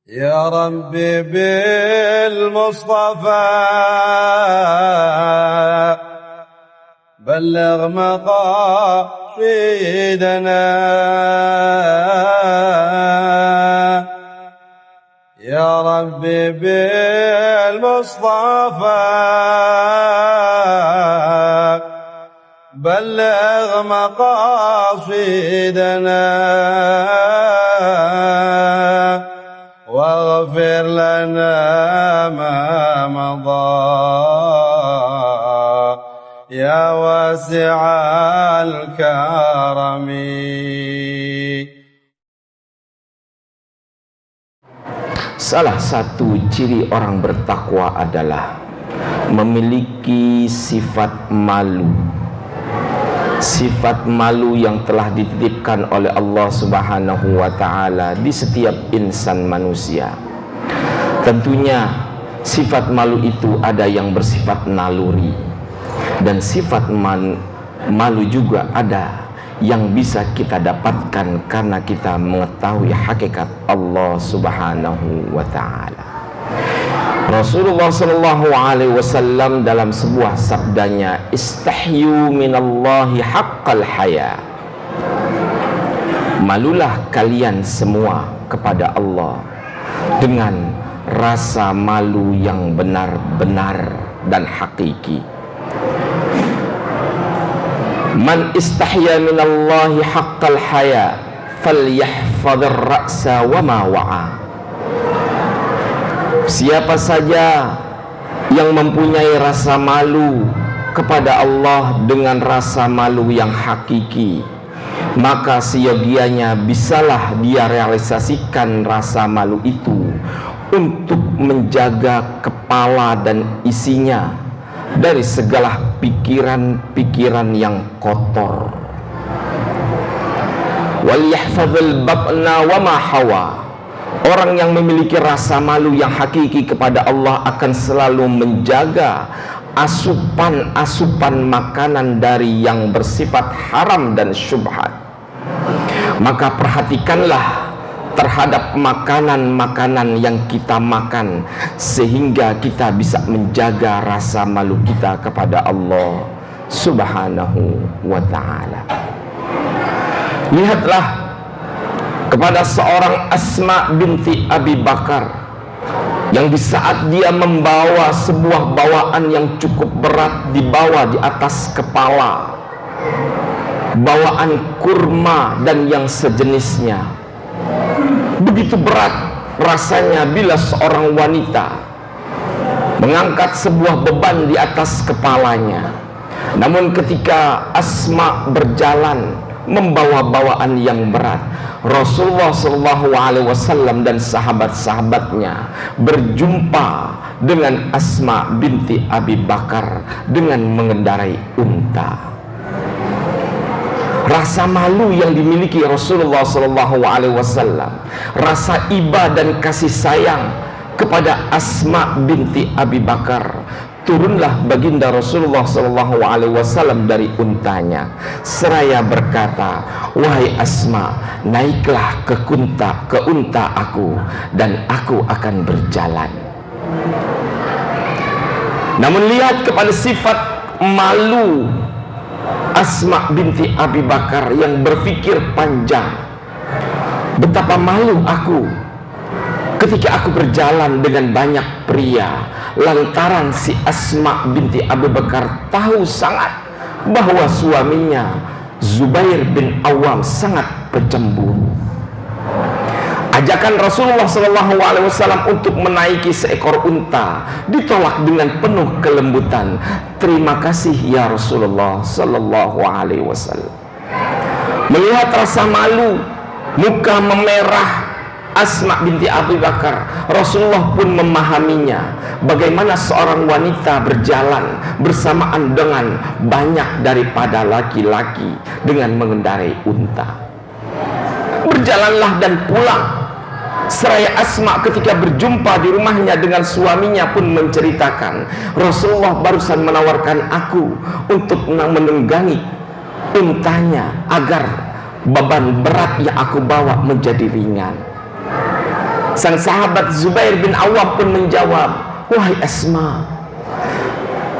يا ربي بالمصطفى بلغ مقاصدنا يا ربي بالمصطفى بلغ مقاصدنا واغفر لنا ما مضى يا واسع الكرم. Salah satu ciri orang bertakwa adalah memiliki sifat malu. Sifat malu yang telah dititipkan oleh Allah Subhanahu wa ta'ala di setiap insan manusia. Tentunya sifat malu itu ada yang bersifat naluri, dan sifat malu juga ada yang bisa kita dapatkan karena kita mengetahui hakikat Allah Subhanahu wa ta'ala. Rasulullah sallallahu alaihi wasallam dalam sebuah sabdanya, istahyu minallahi haqqal haya. Malulah kalian semua kepada Allah dengan rasa malu yang benar-benar dan hakiki. Man istahya minallahi haqqal haya falyahfadhir ra'sa wa ma wa'a. Siapa saja yang mempunyai rasa malu kepada Allah dengan rasa malu yang hakiki, maka seyogianya bisalah dia realisasikan rasa malu itu untuk menjaga kepala dan isinya dari segala pikiran-pikiran yang kotor. Wal yahfazul batna wa ma hawa. Orang yang memiliki rasa malu yang hakiki kepada Allah akan selalu menjaga asupan-asupan makanan dari yang bersifat haram dan syubhat. Maka perhatikanlah terhadap makanan-makanan yang kita makan, sehingga kita bisa menjaga rasa malu kita kepada Allah Subhanahu wa ta'ala. Lihatlah kepada seorang Asma binti Abi Bakar yang di saat dia membawa sebuah bawaan yang cukup berat, dibawa di atas kepala, bawaan kurma dan yang sejenisnya. Begitu berat rasanya bila seorang wanita mengangkat sebuah beban di atas kepalanya. Namun ketika Asma berjalan membawa bawaan yang berat, Rasulullah sallallahu alaihi wasallam dan sahabat-sahabatnya berjumpa dengan Asma binti Abi Bakar dengan mengendarai unta. Rasa malu yang dimiliki Rasulullah sallallahu alaihi wasallam, rasa iba dan kasih sayang kepada Asma binti Abi Bakar, turunlah baginda Rasulullah sallallahu alaihi wasallam dari untanya seraya berkata, wahai Asma, naiklah ke unta aku dan aku akan berjalan. Namun lihat kepada sifat malu Asma binti Abi Bakar yang berpikir panjang. Betapa malu aku ketika aku berjalan dengan banyak pria, lantaran si Asma binti Abu Bakar tahu sangat bahwa suaminya Zubair bin Awam sangat pencemburu. Ajakan Rasulullah SAW untuk menaiki seekor unta ditolak dengan penuh kelembutan. Terima kasih ya Rasulullah SAW. Melihat rasa malu, muka memerah Asma binti Abu Bakar, Rasulullah pun memahaminya. Bagaimana seorang wanita berjalan bersamaan dengan banyak daripada laki-laki dengan mengendarai unta. Berjalanlah dan pulang. Seraya Asma ketika berjumpa di rumahnya dengan suaminya pun menceritakan, Rasulullah barusan menawarkan aku untuk menunggangi untanya agar beban berat yang aku bawa menjadi ringan. Sang sahabat Zubair bin Awam pun menjawab, wahai Asma,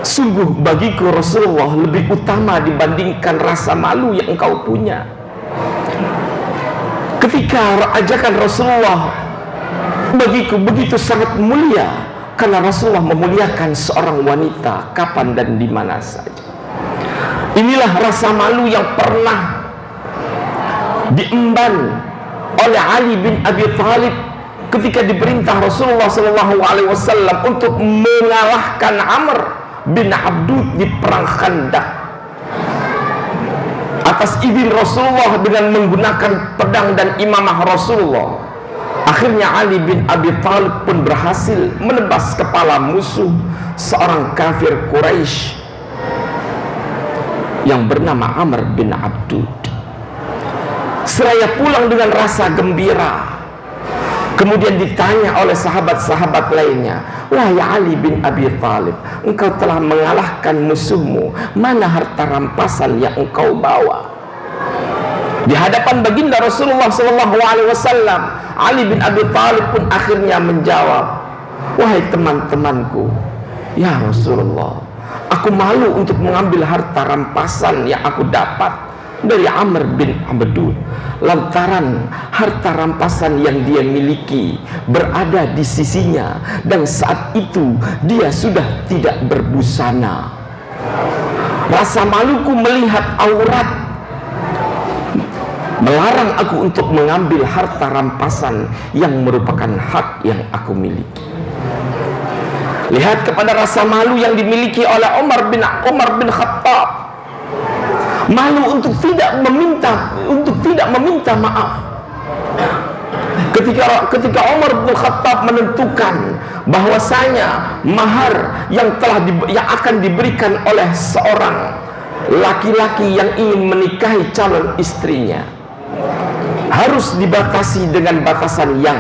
sungguh bagiku Rasulullah lebih utama dibandingkan rasa malu yang engkau punya. Ketika ajakan Rasulullah bagiku begitu sangat mulia, karena Rasulullah memuliakan seorang wanita kapan dan di mana saja. Inilah rasa malu yang pernah diemban oleh Ali bin Abi Thalib ketika diperintah Rasulullah SAW untuk mengalahkan Amr bin Abdud di perang Khandaq. Atas izin Rasulullah dengan menggunakan pedang dan imamah Rasulullah, akhirnya Ali bin Abi Thalib pun berhasil menebas kepala musuh seorang kafir Quraisy yang bernama Amr bin Abdud. Seraya pulang dengan rasa gembira, kemudian ditanya oleh sahabat-sahabat lainnya, wahai Ali bin Abi Thalib, engkau telah mengalahkan musuhmu, mana harta rampasan yang engkau bawa? Di hadapan baginda Rasulullah SAW, Ali bin Abi Thalib pun akhirnya menjawab, wahai teman-temanku, ya Rasulullah, aku malu untuk mengambil harta rampasan yang aku dapat dari Amr bin Abdud, lantaran harta rampasan yang dia miliki berada di sisinya, dan saat itu dia sudah tidak berbusana. Rasa maluku melihat aurat melarang aku untuk mengambil harta rampasan yang merupakan hak yang aku miliki. Lihat kepada rasa malu yang dimiliki oleh Umar bin Khattab, malu untuk tidak meminta maaf. Ketika Umar bin Khattab menentukan bahwasanya mahar yang akan diberikan oleh seorang laki-laki yang ingin menikahi calon istrinya harus dibatasi dengan batasan yang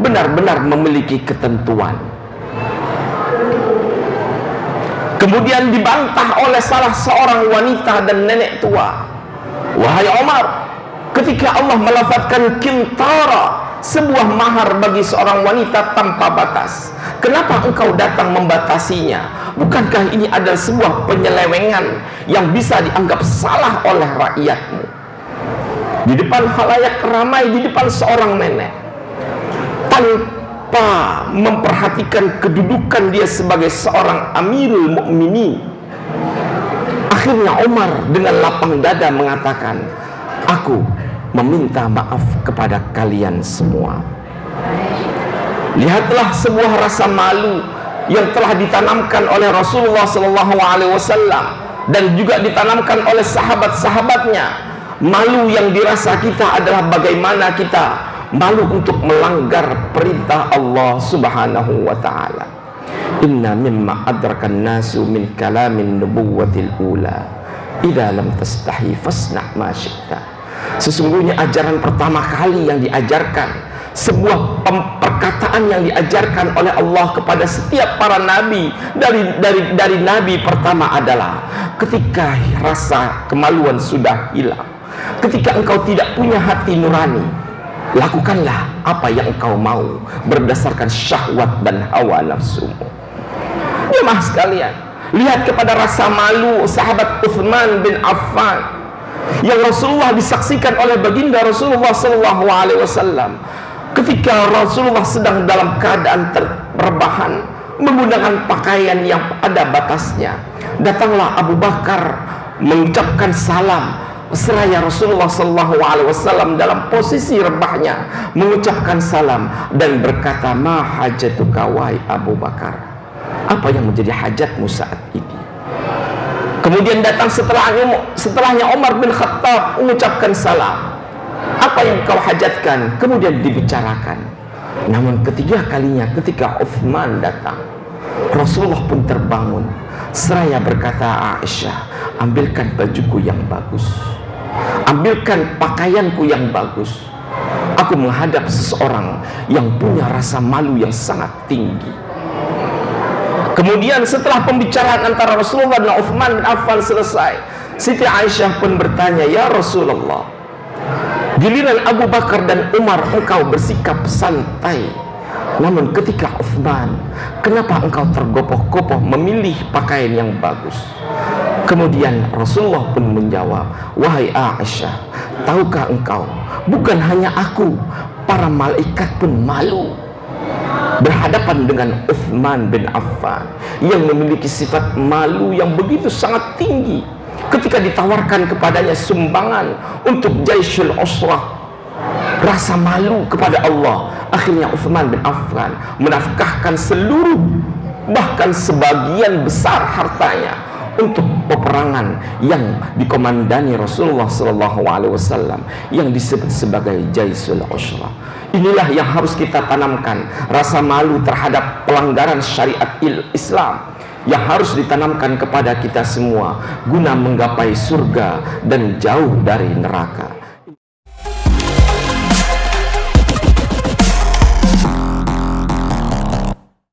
benar-benar memiliki ketentuan. Kemudian dibantah oleh salah seorang wanita dan nenek tua, wahai Umar, ketika Allah melafazkan kintara, sebuah mahar bagi seorang wanita tanpa batas, kenapa engkau datang membatasinya? Bukankah ini adalah sebuah penyelewengan yang bisa dianggap salah oleh rakyatmu? Di depan khalayak ramai, di depan seorang nenek, tanpa memperhatikan kedudukan dia sebagai seorang Amirul Mukminin, akhirnya Umar dengan lapang dada mengatakan, aku meminta maaf kepada kalian semua. Lihatlah sebuah rasa malu yang telah ditanamkan oleh Rasulullah SAW dan juga ditanamkan oleh sahabat-sahabatnya. Malu yang dirasa kita adalah bagaimana kita malu untuk melanggar perintah Allah Subhanahu wa ta'ala. Inna mimma adrakan nasu min kalamin nubuwatil ula idza lam tastahi fasna' ma syi'ta. Sesungguhnya ajaran pertama kali yang diajarkan, sebuah perkataan yang diajarkan oleh Allah kepada setiap para nabi, dari nabi pertama adalah ketika rasa kemaluan sudah hilang, ketika engkau tidak punya hati nurani, lakukanlah apa yang engkau mau berdasarkan syahwat dan hawa nafsumu. Jemaah sekalian, lihat kepada rasa malu sahabat Utsman bin Affan yang Rasulullah disaksikan oleh baginda Rasulullah SAW ketika Rasulullah sedang dalam keadaan terrebahan menggunakan pakaian yang ada batasnya. Datanglah Abu Bakar mengucapkan salam, seraya Rasulullah SAW dalam posisi rebahnya mengucapkan salam dan berkata, ma hajatuka wahai Abu Bakar, apa yang menjadi hajatmu saat ini? Kemudian datang setelahnya Umar bin Khattab mengucapkan salam, apa yang kau hajatkan? Kemudian dibicarakan. Namun ketiga kalinya ketika Utsman datang, Rasulullah pun terbangun seraya berkata, Aisyah, ambilkan bajuku yang bagus, ambilkan pakaianku yang bagus. Aku menghadap seseorang yang punya rasa malu yang sangat tinggi. Kemudian setelah pembicaraan antara Rasulullah dan Utsman bin Affan selesai, Siti Aisyah pun bertanya, ya Rasulullah, giliran Abu Bakar dan Umar engkau bersikap santai, Namun ketika Uthman, kenapa engkau tergopoh-gopoh memilih pakaian yang bagus? Kemudian Rasulullah pun menjawab, wahai Aisyah, tahukah engkau, bukan hanya aku, para malaikat pun malu berhadapan dengan Uthman bin Affan yang memiliki sifat malu yang begitu sangat tinggi. Ketika ditawarkan kepadanya sumbangan untuk Jaisul Usrah, rasa malu kepada Allah, akhirnya Uthman bin Affan menafkahkan seluruh, bahkan sebagian besar hartanya untuk peperangan yang dikomandani Rasulullah SAW yang disebut sebagai Jaisul Usrah. Inilah yang harus kita tanamkan, rasa malu terhadap pelanggaran syariat Islam yang harus ditanamkan kepada kita semua guna menggapai surga dan jauh dari neraka.